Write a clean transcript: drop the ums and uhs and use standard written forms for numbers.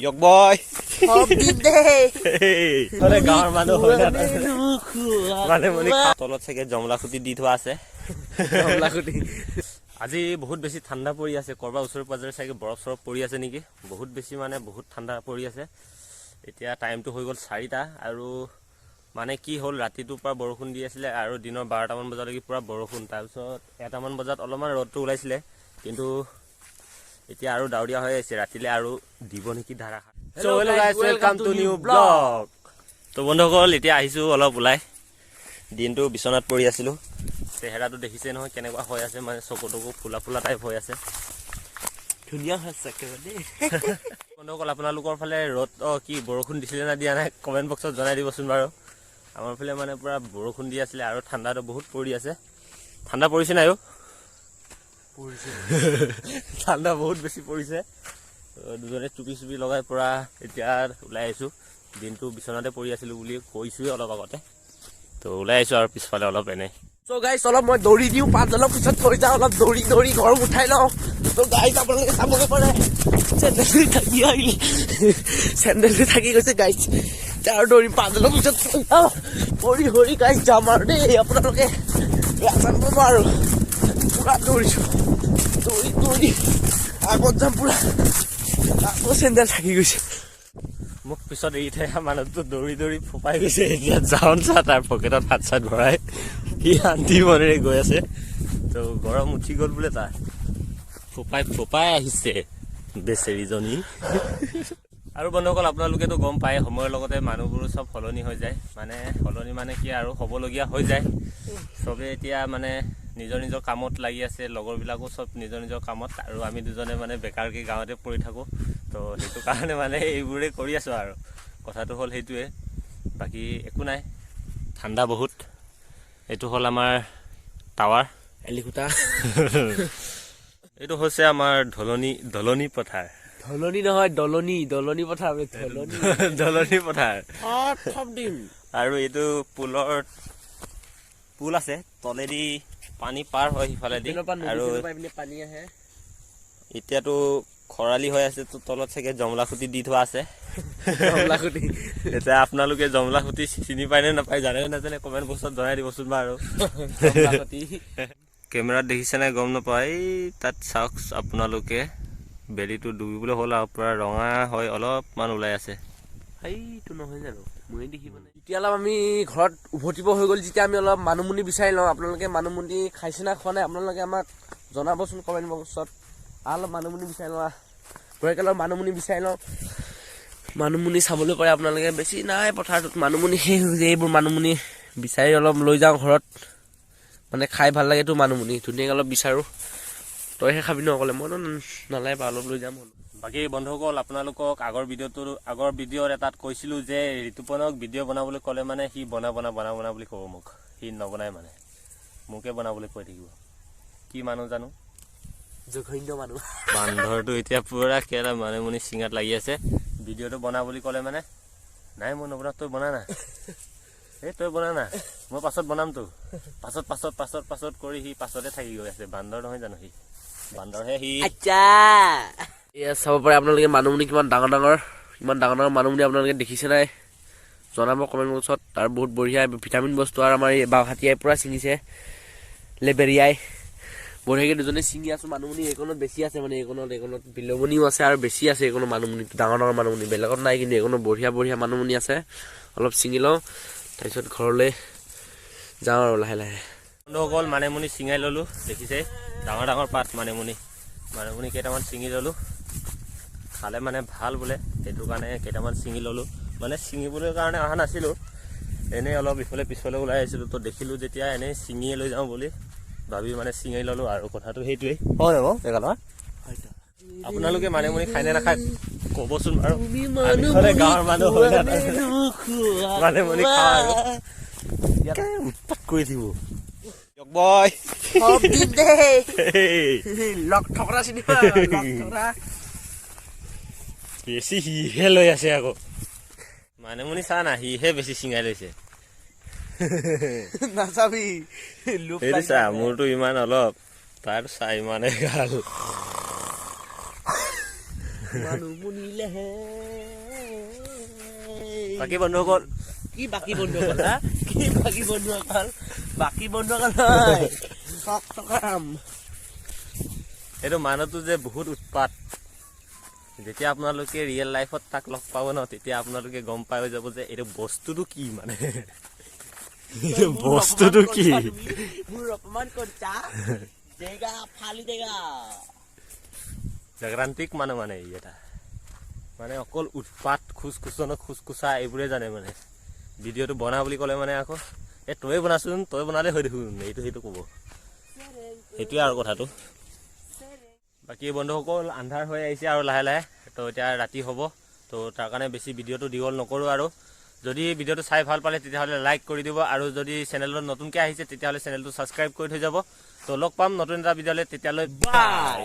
Yok boy. মানে গাঁৱৰ মানুহ হয় না মানে মানে তলত চাগে জমলা খুঁটি দি থোৱা আছে জমলা খুঁটি আজি বহুত বেছি ঠাণ্ডা পৰি আছে কৰবা ওচৰে পাজৰে চাগে বৰফ চৰফ পৰি আছে নেকি বহুত বেছি মানে বহুত ঠাণ্ডা পৰি আছে এতিয়া টাইমটো হৈ গ'ল 4টা আৰু মানে কি হ'ল ৰাতিটোৰ পৰা বৰষুণ দি আছিলে আৰু দিনৰ 12টা মান বজালৈকে পুৰা বৰষুণ তাৰপিছত 1টা মান বজাত অলপমান ৰ'দটো ওলাইছিলে কিন্তু এতিয়া আৰু ডাৱৰীয়া হৈ আছে ৰাতিলে আৰু দিব নেকি ধাৰাসাৰ So hello guys, welcome to new vlog. তো বন্ধুসকল এতিয়া আহিছো অলপ ওলাই দিনটো বিছনাত পৰি আছিলো চেহেৰাটো দেখিছে নহয় কেনেকুৱা হৈ আছে মানে চকুটকু ফুলা ফুলা টাইপ হৈ আছে ধুনীয়া হৈছে কেনে বন্ধুসকল আপোনালোকৰ ফালে ৰ'দ কি বৰষুণ দিছিলে না দিয়া নাই কমেণ্ট বক্সত জনাই দিবচোন বাৰু আমাৰ ফালে মানে পুৰা বৰষুণ দি আছিলে আৰু ঠাণ্ডাটো বহুত পৰি আছে ঠাণ্ডা পৰিছে নাই পৰিছে ঠাণ্ডা বহুত বেছি পৰিছে দুজনে টুপি চুপি লগাই পৰা এতিয়া ওলাই আহিছোঁ দিনটো বিছনাতে পৰি আছিলোঁ বুলি কৈছোঁৱে অলপ আগতে তো ওলাই আহিছোঁ আৰু পিছফালে অলপ এনেই So guys, অলপ মই দৌৰি দিওঁ 5 অলপ পিছত থৈ যাওঁ অলপ দৌৰি দৌৰি ঘৰ উঠাই লওঁ তো গাইজ আপোনালোকে চাবলৈ পাৰে চেণ্ডেলটো থাকি গৈছে গাইজ আৰু দৌৰি 5 অলপ পিছত থৈ যাওঁ হৰি হৰি গাইজ যাম আৰু দেই আপোনালোকে জানিব আৰু পুৰা দৌৰিছোঁ দৌৰি দৌৰি আগত যাম পুৰা আকৌ চেণ্ডেল থাকি গৈছে মোক পিছত এৰি থৈ মানুহটো দৌৰি দৌৰি ফোপাই গৈছে এতিয়া যাওঁ চা তাৰ পকেটত হাত চাত ভৰাই সি শান্তি মনেৰে গৈ আছে তো গৰম উঠি গ'ল বোলে তাৰ ফোপাই ফোপাই আহিছে বেচেৰীজনী আৰু বন্ধুসকল আপোনালোকেতো গম পায় সময়ৰ লগতে মানুহবোৰো চব সলনি হৈ যায় মানে সলনি মানে কি আৰু হ'বলগীয়া হৈ যায় চবে এতিয়া মানে নিজৰ নিজৰ কামত লাগি আছে লগৰবিলাকো চব নিজৰ নিজৰ কামত আৰু আমি দুজনে মানে বেকাৰকৈ গাঁৱতে পৰি থাকোঁ তো সেইটো কাৰণে মানে এইবোৰে কৰি আছোঁ আৰু কথাটো হ'ল সেইটোৱে বাকী একো নাই ঠাণ্ডা বহুত এইটো হ'ল আমাৰ টাৱাৰ এলিকুটা এইটো হৈছে আমাৰ দলনি পথাৰ ধলনি নহয় দলনি পথাৰ দলনি পথাৰ আৰু এইটো পুল আছে তলেদি পানী পাৰ হয় সিফালেদি আৰু পানী আহে এতিয়াতো খৰালি হৈ আছে তো তলত চাগে জমলা খুঁটি দি থোৱা আছে এতিয়া আপোনালোকে জমলা খুঁটি চিনি পায় নে নাপায় জানে নাজানে কমেণ্ট বক্সত জনাই দিবচোন বাৰু কেমেৰাত দেখিছে নাই গম নাপায় তাত চাওক আপোনালোকে বেলিটো ডুবিবলৈ হ'ল আৰু পুৰা ৰঙা হৈ অলপমান ওলাই আছে সেইটো নহয় জানো মই দেখিব নাই এতিয়া অলপ আমি ঘৰত উভতিব হৈ গ'ল যেতিয়া আমি অলপ মানুমুনি বিচাৰি লওঁ আপোনালোকে মানুমুনি খাইছে না খোৱা নাই আপোনালোকে আমাক জনাবচোন কমেণ্ট বক্সত অলপ মানুমুনি বিচাৰি লওঁ ঘৰকে অলপ মানুমুনি বিচাৰি লওঁ মানুমুনি চাবলৈ পাৰে আপোনালোকে বেছি নাই পথাৰটোত মানুমুনি শেষ হৈ যায় এইবোৰ মানুমুনি বিচাৰি অলপ লৈ যাওঁ ঘৰত মানে খাই ভাল লাগেতো মানুমুনি ধুনীয়াকৈ অলপ বিচাৰোঁ তইহে খাবি ন অকলে মইতো নালাগে বা অলপ লৈ যাম বাকী বন্ধুসকল আপোনালোকক আগৰ ভিডিঅ'ৰ এটাত কৈছিলোঁ যে ঋতুপৰ্ণক ভিডিঅ' বনাবলৈ ক'লে মানে সি বনা বুলি ক'ব মোক সি নবনাই মানে মোকে বনাবলৈ কৈ থাকিব কি মানুহ জানো জঘন্য মানুহ বান্দৰটো এতিয়া পুৰা কেলা মানুমুনি চিঙাত লাগি আছে ভিডিঅ'টো বনা বুলি ক'লে মানে নাই মই নবনাও তই বনা না এই তই বনা না মই পাছত বনামতো পাছত কৰি সি পাছতে থাকি গৈ আছে বান্দৰ নহয় জানো সি বান্দৰহে সি এয়া চাব পাৰে আপোনালোকে মানুমুনি কিমান ডাঙৰ ডাঙৰ মানুমুনি আপোনালোকে দেখিছে নাই জনাব কমেণ্ট বক্সত আৰু বহুত বঢ়িয়া ভিটামিন বস্তু আৰু আমাৰ এই বাওহাতীয়াই পূৰা ছিঙিছে লেবেৰিয়াই বঢ়িয়াকৈ দুজনে ছিঙি আছোঁ মানুমুনি এইকণত বেছি আছে মানে এইকণত বিলমনিও আছে আৰু বেছি আছে এইকণত মানুমুনি ডাঙৰ মানুমুনি বেলেগত নাই কিন্তু এইকণত বঢ়িয়া মানুমুনি আছে অলপ ছিঙি লওঁ তাৰপিছত ঘৰলৈ যাওঁ আৰু লাহে লাহে বন্ধুসকল মানিমুনি ছিঙাই ল'লোঁ দেখিছে ডাঙৰ পাত মানিমুনি কেইটামান ছিঙি ল'লোঁ খালে মানে ভাল বোলে সেইটো কাৰণে কেইটামান ছিঙি ল'লোঁ মানে ছিঙিবলৈ কাৰণে অহা নাছিলোঁ এনেই অলপ ইফালে পিছলৈ ওলাই আহিছিলোঁ তো দেখিলোঁ যেতিয়া এনেই ছিঙিয়ে লৈ যাওঁ বুলি ভাবি মানে ছিঙি ল'লোঁ আৰু কথাটো সেইটোৱেই হয় ন আপোনালোকে মানিমুনি খাই নে নাখায় ক'বচোন বাৰু গাঁৱৰ মানুহ হয় মানিমুনি খা আৰু উৎপাত কৰি দিব বয় বেছি সিহে লৈ আছে আকৌ মানিমুনি চা না সিহে বেছি ছিঙাই লৈছে নাচাবি সেইটো চা মোৰতো ইমান অলপ তাৰ চা ইমানে গাল মানুমুনিলেহে বাকী বন্ধুসকল কি বাকী বন্ধুসকল হা? কি বাকী বন্ধুসকল বাকী বন্ধুসকল নহয় চক চকাম এইটো মানুহটো যে বহুত উৎপাত যেতিয়া আপোনালোকে ৰিয়েল লাইফত তাক লগ পাব ন তেতিয়া আপোনালোকে গম পাই যাব যে এইটো বস্তুটো কি মানে বস্তুটো কি মোৰ অপমান কৰিছা দেগা ফালি দেগা জাগ্ৰান্তিক মানুহ মানে ই এটা মানে অকল উৎপাত খোজ খোচা এইবোৰে জানে মানে ভিডিঅ'টো বনা বুলি ক'লে মানে আকৌ তই বনাচোন তই বনালে হৈ দেখোন সেইটো ক'ব সেইটোৱে আৰু কথাটো বাকী বন্ধুসকল আন্ধাৰ হৈ আহিছে আৰু লাহে লাহে তো এতিয়া ৰাতি হ'ব তো তাৰ কাৰণে বেছি ভিডিঅ'টো দীঘল নকৰোঁ আৰু যদি ভিডিঅ'টো চাই ভাল পালে তেতিয়াহ'লে লাইক কৰি দিব আৰু যদি চেনেলত নতুনকৈ আহিছে তেতিয়াহ'লে চেনেলটো ছাবস্ক্ৰাইব কৰি থৈ যাব তো লগ পাম নতুন এটা ভিডিঅ'লৈ তেতিয়ালৈ বাই